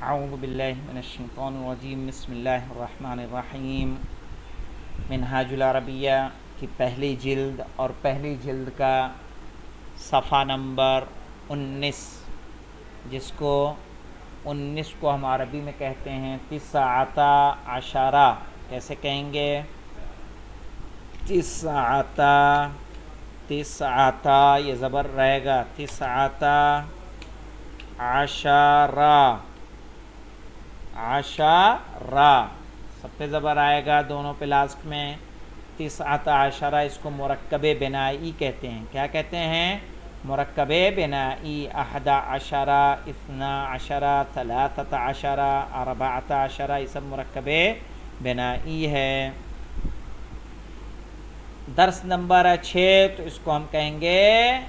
اعوذ باللہ من الشیطان الرجیم بسم اللہ الرحمن الرحیم۔ منہاج العربیہ کی پہلی جلد اور پہلی جلد کا صفحہ نمبر 19، جس کو 19 کو ہم عربی میں کہتے ہیں 19 کیسے کہیں گے؟ 19 یہ زبر رہے گا 19 عشرہ سب پہ زبر آئے گا، دونوں پہ لاسٹ میں 19 اس کو مرکب بنائی کہتے ہیں۔ کیا کہتے ہیں؟ مرکب بنائی۔ 11 12 13 14 یہ سب مرکب بنائی ہے۔ درس نمبر 6 تو اس کو ہم کہیں گے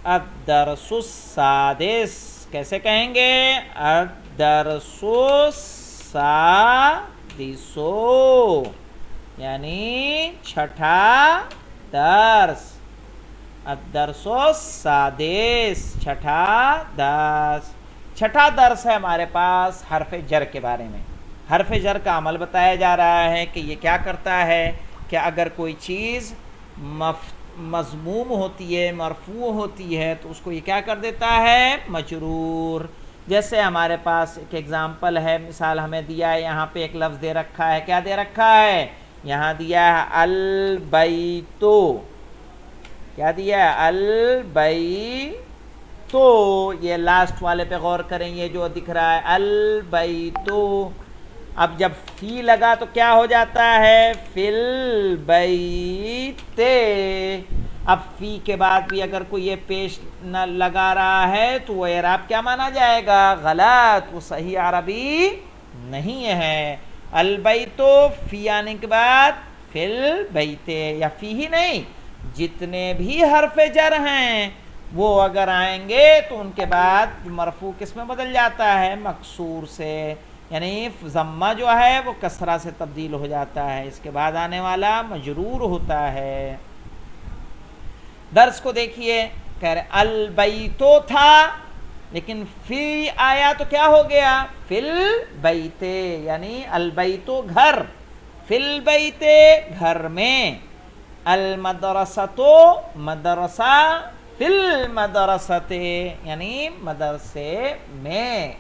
الدرس السادس۔ کیسے کہیں گے؟ الدرس السادس، یعنی چھٹا درس۔ الدرس السادس، چھٹا درس۔ چھٹا درس ہے ہمارے پاس حرف جر کے بارے میں۔ حرف جر کا عمل بتایا جا رہا ہے کہ یہ کیا کرتا ہے کہ اگر کوئی چیز مضموم ہوتی ہے، مرفوع ہوتی ہے، تو اس کو یہ کیا کر دیتا ہے؟ مجرور۔ جیسے ہمارے پاس ایک ایگزامپل ہے، مثال ہمیں دیا ہے، یہاں پہ ایک لفظ دے رکھا ہے۔ کیا دے رکھا ہے؟ یہاں دیا ہے البیتو۔ کیا دیا ہے؟ البیتو۔ یہ لاسٹ والے پہ غور کریں، یہ جو دکھ رہا ہے البیتو، اب جب فی لگا تو کیا ہو جاتا ہے؟ فی البیت۔ اب فی کے بعد بھی اگر کوئی یہ پیش نہ لگا رہا ہے تو وہ اعراب کیا مانا جائے گا؟ غلط، وہ صحیح عربی نہیں ہے۔ البیتو فی آنے کے بعد فی البیت، یا فی ہی نہیں، جتنے بھی حرف جر ہیں وہ اگر آئیں گے تو ان کے بعد مرفوع کس میں بدل جاتا ہے؟ مکسور سے، یعنی ضمہ جو ہے وہ کسرہ سے تبدیل ہو جاتا ہے، اس کے بعد آنے والا مجرور ہوتا ہے۔ درس کو دیکھیے، کہہ رہے البیتو تھا، لیکن فی آیا تو کیا ہو گیا؟ فی البیت، یعنی البیتو گھر، فی البیت گھر میں، المدرسۃ مدرسہ، فی المدرسۃ یعنی مدرسے میں،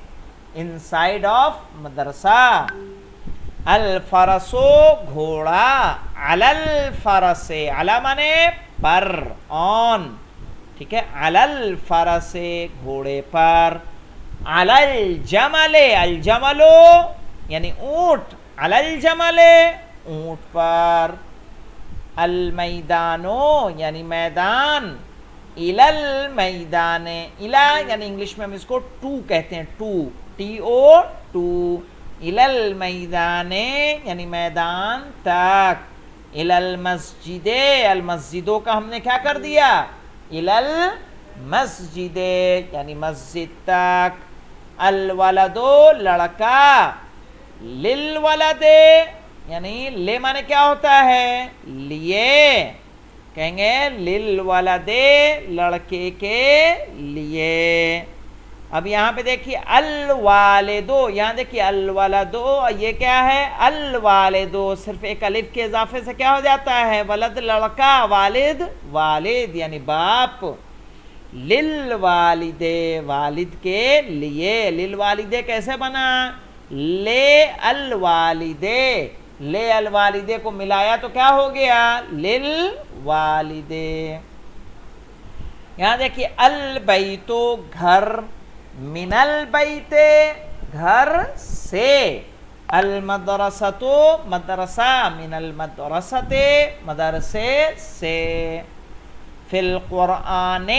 انسائیڈ آف مدرسہ۔ الفرس گھوڑا، علی الفرس، علی مانے پر، آن، ٹھیک ہے، علی الفرس گھوڑے پر، علی الجمل، الجمل یعنی اونٹ، علی الجمل اونٹ پر، المیدانو یعنی میدان، الی المیدان، الی یعنی انگلش میں ہم اس کو ٹو کہتے ہیں، ٹو، ٹی او ٹو، الی المیدان یعنی میدان تک، الی المسجد، المسجدوں کا ہم نے کیا کر دیا؟ الی المسجد یعنی مسجد تک، الولدو لڑکا، للولد یعنی لے مانے کیا ہوتا ہے؟ لیے، کہیں گے للولد لڑکے کے لیے۔ اب یہاں پہ دیکھیے الوالدو، یہاں دیکھیے الولدو، یہ کیا ہے؟ الوالدو، صرف ایک الف کے اضافے سے کیا ہو جاتا ہے؟ ولد لڑکا، والد والد یعنی باپ، للوالد والد کے لیے، للوالد کیسے بنا؟ لے الوالدے، لے الوالدے کو ملایا تو کیا ہو گیا؟ للوالدے۔ یہاں دیکھیے البیتو گھر، من البیت گھر سے، المدرسۃ مدرسہ، من المدرسۃ مدرسے سے، فی القرآن،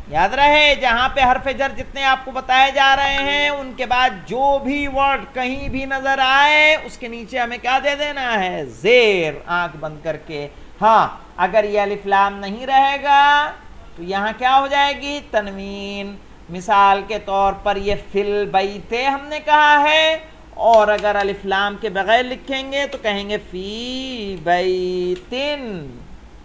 یاد رہے جہاں پہ حرف جر جتنے آپ کو بتائے جا رہے ہیں ان کے بعد جو بھی ورڈ کہیں بھی نظر آئے اس کے نیچے ہمیں کیا دے دینا ہے؟ زیر، آنکھ بند کر کے۔ ہاں اگر یہ الف لام نہیں رہے گا تو یہاں کیا ہو جائے گی؟ تنوین۔ مثال کے طور پر یہ فی البیت ہم نے کہا ہے، اور اگر الف لام کے بغیر لکھیں گے تو کہیں گے فی بیتن،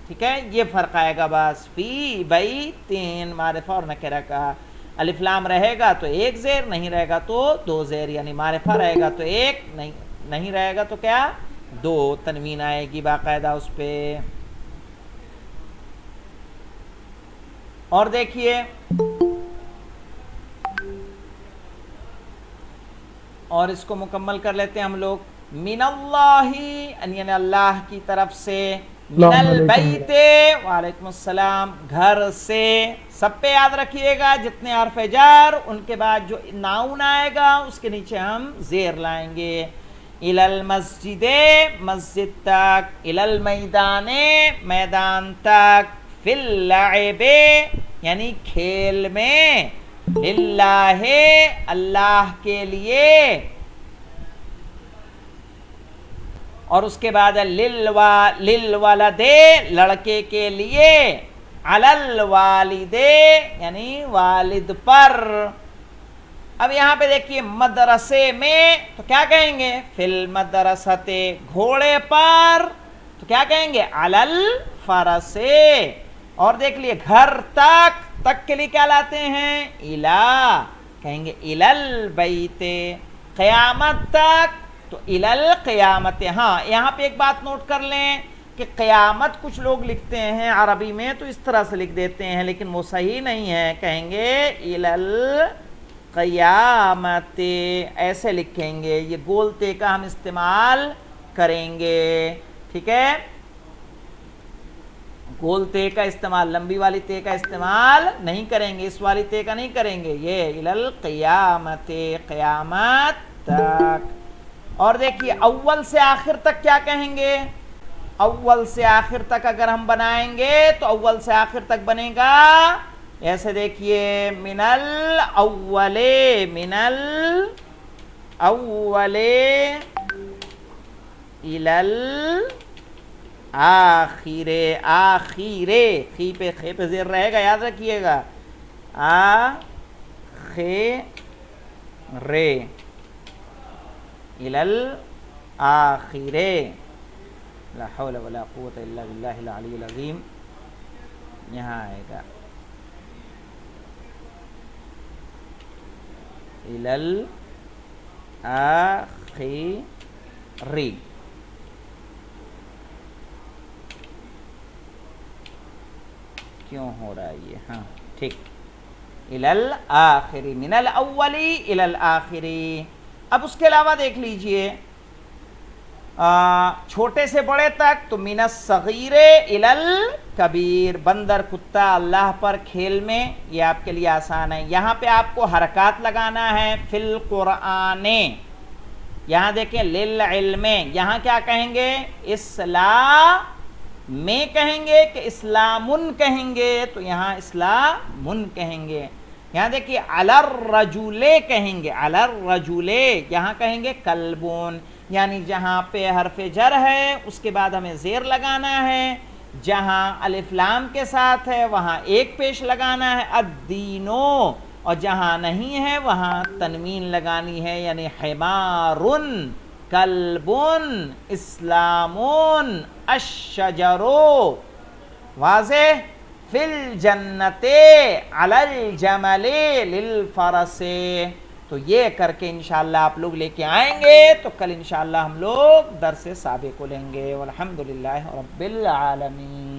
ٹھیک ہے، یہ فرق آئے گا بس، فی بیتن معرفہ اور نکرہ کا۔ الف لام رہے گا تو ایک زیر، نہیں رہے گا تو دو زیر، یعنی معرفہ رہے گا تو ایک، نہیں رہے گا تو کیا، دو تنوین آئے گی باقاعدہ اس پہ۔ اور دیکھیے، اور اس کو مکمل کر لیتے ہیں ہم لوگ، من اللہ یعنی اللہ کی طرف سے، من البیت وعلیکم السلام گھر سے، سب پہ یاد رکھیے گا جتنے حرف جر ان کے بعد جو ناؤن آئے گا اس کے نیچے ہم زیر لائیں گے، الی المسجد مسجد تک، الی المیدان میدان تک، فی اللعب یعنی کھیل میں، للہ اللہ کے لیے، اور اس کے بعد للولد لڑکے کے لیے، علی الوالد یعنی والد پر۔ اب یہاں پہ دیکھیے مدرسے میں تو کیا کہیں گے، فی المدرسۃ گھوڑے پر تو کیا کہیں گے، علی الفرس۔ اور دیکھ لیے گھر تک کے لیے کیا لاتے ہیں، الی، کہیں گے الی البیت۔ قیامت تک تو الی القیامت۔ ہاں یہاں پہ ایک بات نوٹ کر لیں کہ قیامت کچھ لوگ لکھتے ہیں عربی میں تو اس طرح سے لکھ دیتے ہیں، لیکن وہ صحیح نہیں ہے، کہیں گے الی القیامت، ایسے لکھیں گے، یہ گول تے کا ہم استعمال کریں گے، ٹھیک ہے، گول تے کا استعمال، لمبی والی تے کا استعمال نہیں کریں گے، اس والی تے کا نہیں کریں گے، یہ الی القیامت قیامت تک۔ اور دیکھیے اول سے آخر تک کیا کہیں گے، اول سے آخر تک اگر ہم بنائیں گے تو اول سے آخر تک بنے گا ایسے، دیکھیے من الاول، من الاول الی آخر، آخر خی پہ خے پہ زیر رہے گا، یاد رکھیے گا، آخر الی الآخر، لا حول ولا قوة الا باللہ العلی العظیم، یہاں آئے گا الی الآخر، کیوں ہو رہا ہے یہ، ہاں ٹھیک، الی الآخر، من الاول الی الآخر۔ اب اس کے علاوہ دیکھ لیجئے چھوٹے سے بڑے تک تو من الصغیر الی الکبیر، بندر کتا اللہ پر کھیل میں، یہ آپ کے لیے آسان ہے۔ یہاں پہ آپ کو حرکات لگانا ہے، فی القرآن، یہاں دیکھیں للعلم، یہاں کیا کہیں گے، اسلام میں کہیں گے کہ اسلامن کہیں گے، تو یہاں اسلامن کہیں گے۔ یہاں دیکھیے علی الرجل کہیں گے، علی الرجل، یہاں کہیں گے کلبون، یعنی جہاں پہ حرف جر ہے اس کے بعد ہمیں زیر لگانا ہے، جہاں الف لام کے ساتھ ہے وہاں ایک پیش لگانا ہے، الدینو، اور جہاں نہیں ہے وہاں تنوین لگانی ہے، یعنی حمارن، کلبن، اسلامون، الشجرو، واضح، فی الجنت، علی الجمل، للفرس۔ تو یہ کر کے انشاءاللہ آپ لوگ لے کے آئیں گے تو کل انشاءاللہ ہم لوگ درس سابق کو لیں گے، والحمدللہ رب العالمین۔